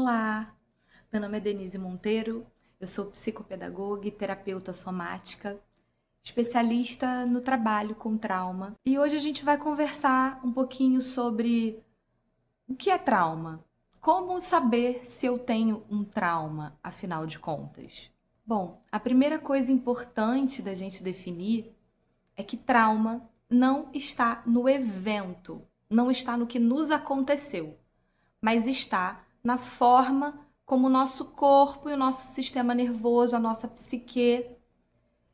Olá, meu nome é Denise Monteiro, eu sou psicopedagoga e terapeuta somática, especialista no trabalho com trauma. E hoje a gente vai conversar um pouquinho sobre o que é trauma, como saber se eu tenho um trauma, afinal de contas. Bom, a primeira coisa importante da gente definir é que trauma não está no evento, não está no que nos aconteceu, mas está na forma como o nosso corpo e o nosso sistema nervoso, a nossa psique,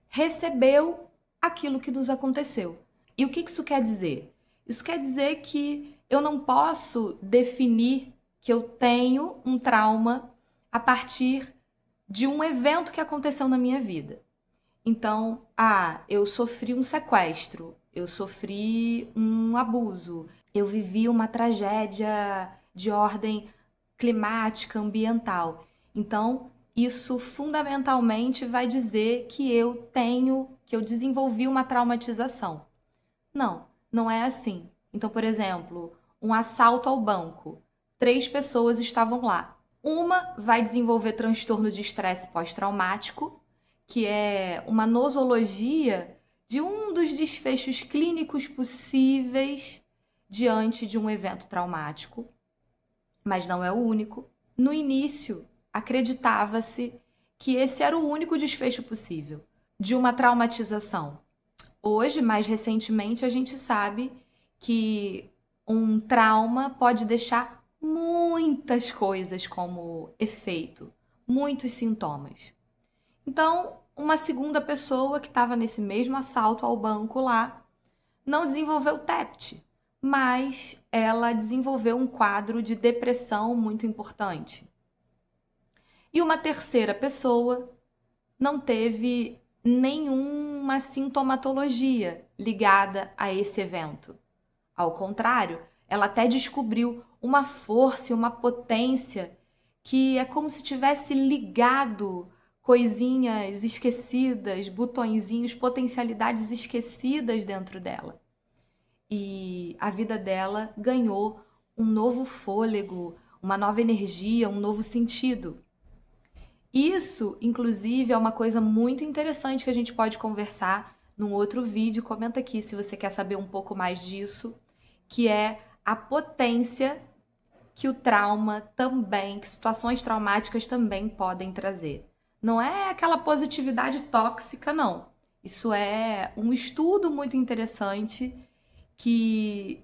recebeu aquilo que nos aconteceu. E o que isso quer dizer? Isso quer dizer que eu não posso definir que eu tenho um trauma a partir de um evento que aconteceu na minha vida. Então, eu sofri um sequestro, eu sofri um abuso, eu vivi uma tragédia de ordem climática, ambiental. Então, isso fundamentalmente vai dizer que eu desenvolvi uma traumatização. Não, não é assim. Então, por exemplo, um assalto ao banco. 3 pessoas estavam lá. Uma vai desenvolver transtorno de estresse pós-traumático, que é uma nosologia de um dos desfechos clínicos possíveis diante de um evento traumático, mas não é o único. No início, acreditava-se que esse era o único desfecho possível de uma traumatização. Hoje, mais recentemente, a gente sabe que um trauma pode deixar muitas coisas como efeito, muitos sintomas. Então, uma segunda pessoa que estava nesse mesmo assalto ao banco lá não desenvolveu TEPT, mas ela desenvolveu um quadro de depressão muito importante. E uma terceira pessoa não teve nenhuma sintomatologia ligada a esse evento. Ao contrário, ela até descobriu uma força e uma potência que é como se tivesse ligado coisinhas esquecidas, botõezinhos, potencialidades esquecidas dentro dela. E a vida dela ganhou um novo fôlego, uma nova energia, um novo sentido. Isso, inclusive, é uma coisa muito interessante que a gente pode conversar num outro vídeo. Comenta aqui se você quer saber um pouco mais disso, que é a potência que o trauma também, que situações traumáticas também podem trazer. Não é aquela positividade tóxica, não. Isso é um estudo muito interessante que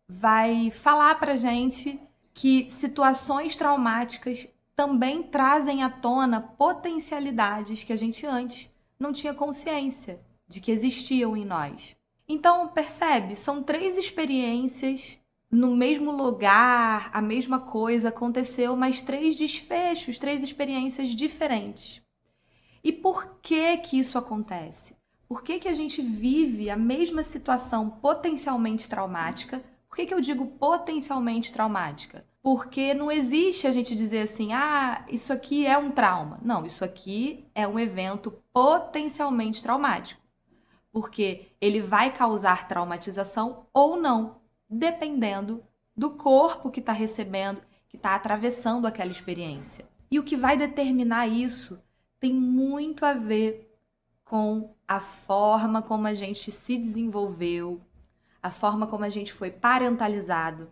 vai falar pra gente que situações traumáticas também trazem à tona potencialidades que a gente antes não tinha consciência de que existiam em nós. Então, percebe? São 3 experiências no mesmo lugar, a mesma coisa aconteceu, mas 3 desfechos, 3 experiências diferentes. E por que isso acontece? Por que a gente vive a mesma situação potencialmente traumática? Por que eu digo potencialmente traumática? Porque não existe a gente dizer assim, isso aqui é um trauma. Não, isso aqui é um evento potencialmente traumático. Porque ele vai causar traumatização ou não, dependendo do corpo que está recebendo, que está atravessando aquela experiência. E o que vai determinar isso tem muito a ver com a forma como a gente se desenvolveu, a forma como a gente foi parentalizado,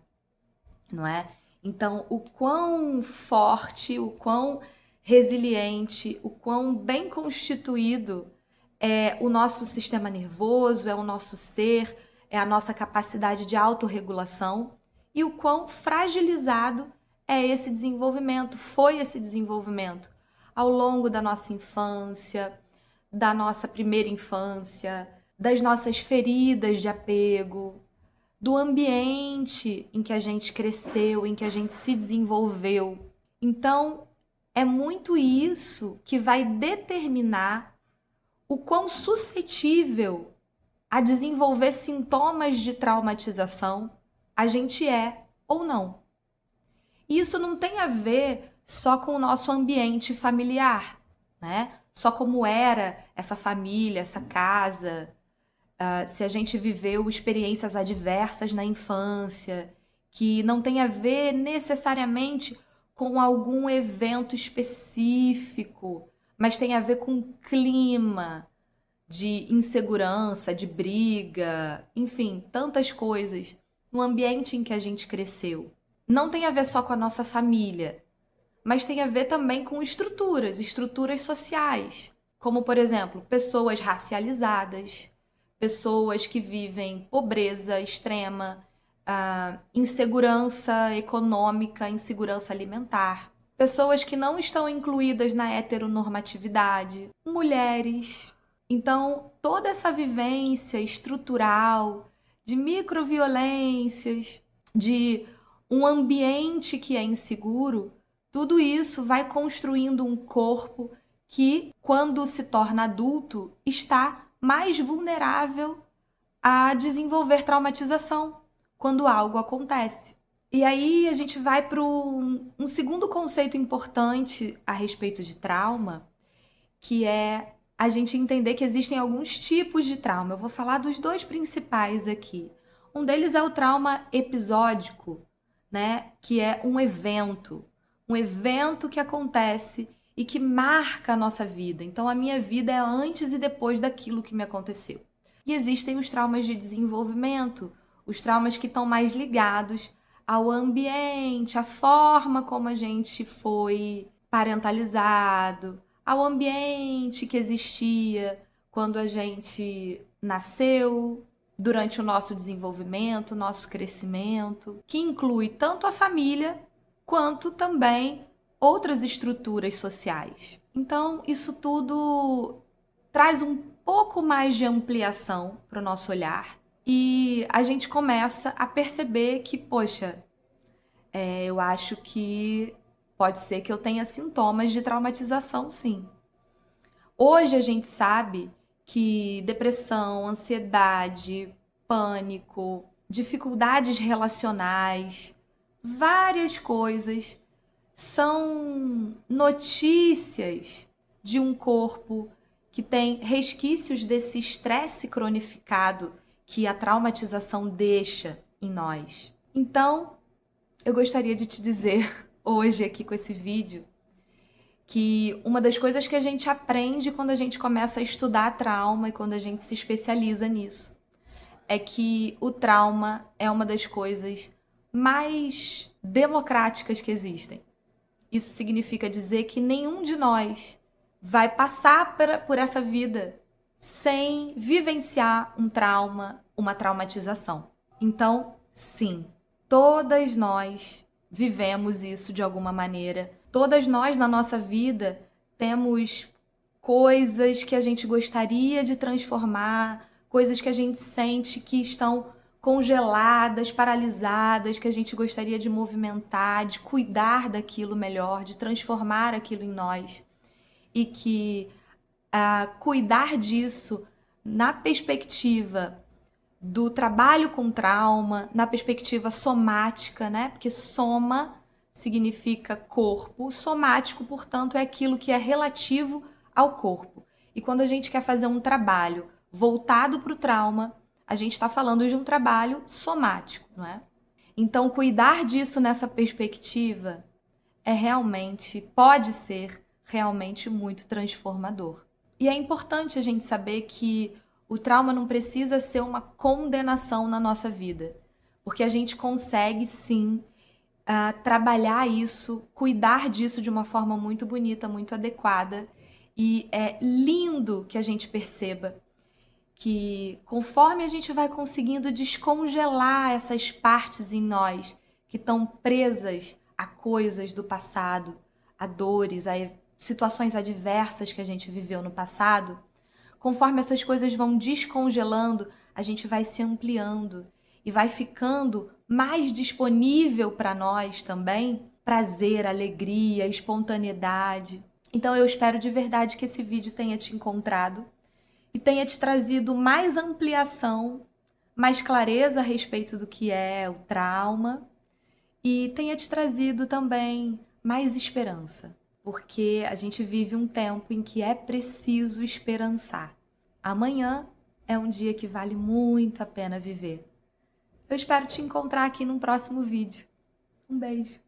não é? Então, o quão forte, o quão resiliente, o quão bem constituído é o nosso sistema nervoso, é o nosso ser, é a nossa capacidade de autorregulação e o quão fragilizado é esse desenvolvimento, foi esse desenvolvimento ao longo da nossa infância, da nossa primeira infância, das nossas feridas de apego, do ambiente em que a gente cresceu, em que a gente se desenvolveu. Então, é muito isso que vai determinar o quão suscetível a desenvolver sintomas de traumatização a gente é ou não. E isso não tem a ver só com o nosso ambiente familiar, né? Só como era essa família, essa casa, se a gente viveu experiências adversas na infância, que não tem a ver necessariamente com algum evento específico, mas tem a ver com clima de insegurança, de briga, enfim, tantas coisas no ambiente em que a gente cresceu. Não tem a ver só com a nossa família, mas tem a ver também com estruturas sociais, como, por exemplo, pessoas racializadas, pessoas que vivem pobreza extrema, insegurança econômica, insegurança alimentar, pessoas que não estão incluídas na heteronormatividade, mulheres. Então, toda essa vivência estrutural de microviolências, de um ambiente que é inseguro, tudo isso vai construindo um corpo que, quando se torna adulto, está mais vulnerável a desenvolver traumatização quando algo acontece. E aí a gente vai para um segundo conceito importante a respeito de trauma, que é a gente entender que existem alguns tipos de trauma. Eu vou falar dos dois principais aqui. Um deles é o trauma episódico, né? Que é um evento que acontece e que marca a nossa vida. Então, a minha vida é antes e depois daquilo que me aconteceu. E existem os traumas de desenvolvimento, os traumas que estão mais ligados ao ambiente, à forma como a gente foi parentalizado, ao ambiente que existia quando a gente nasceu, durante o nosso desenvolvimento, nosso crescimento, que inclui tanto a família quanto também outras estruturas sociais. Então, isso tudo traz um pouco mais de ampliação para o nosso olhar e a gente começa a perceber que, poxa, eu acho que pode ser que eu tenha sintomas de traumatização, sim. Hoje a gente sabe que depressão, ansiedade, pânico, dificuldades relacionais, várias coisas são notícias de um corpo que tem resquícios desse estresse cronificado que a traumatização deixa em nós. Então, eu gostaria de te dizer hoje aqui com esse vídeo que uma das coisas que a gente aprende quando a gente começa a estudar trauma e quando a gente se especializa nisso é que o trauma é uma das coisas mais democráticas que existem. Isso significa dizer que nenhum de nós vai passar por essa vida sem vivenciar um trauma, uma traumatização. Então, sim, todas nós vivemos isso de alguma maneira. Todas nós na nossa vida temos coisas que a gente gostaria de transformar, coisas que a gente sente que estão congeladas, paralisadas, que a gente gostaria de movimentar, de cuidar daquilo melhor, de transformar aquilo em nós. E que cuidar disso na perspectiva do trabalho com trauma, na perspectiva somática, né? Porque soma significa corpo, somático, portanto, é aquilo que é relativo ao corpo. E quando a gente quer fazer um trabalho voltado para o trauma, a gente está falando de um trabalho somático, não é? Então, cuidar disso nessa perspectiva pode ser realmente muito transformador. E é importante a gente saber que o trauma não precisa ser uma condenação na nossa vida, porque a gente consegue sim trabalhar isso, cuidar disso de uma forma muito bonita, muito adequada. E é lindo que a gente perceba que conforme a gente vai conseguindo descongelar essas partes em nós que estão presas a coisas do passado, a dores, a situações adversas que a gente viveu no passado, conforme essas coisas vão descongelando, a gente vai se ampliando e vai ficando mais disponível para nós também prazer, alegria, espontaneidade. Então eu espero de verdade que esse vídeo tenha te encontrado e tenha te trazido mais ampliação, mais clareza a respeito do que é o trauma e tenha te trazido também mais esperança, porque a gente vive um tempo em que é preciso esperançar. Amanhã é um dia que vale muito a pena viver. Eu espero te encontrar aqui num próximo vídeo. Um beijo!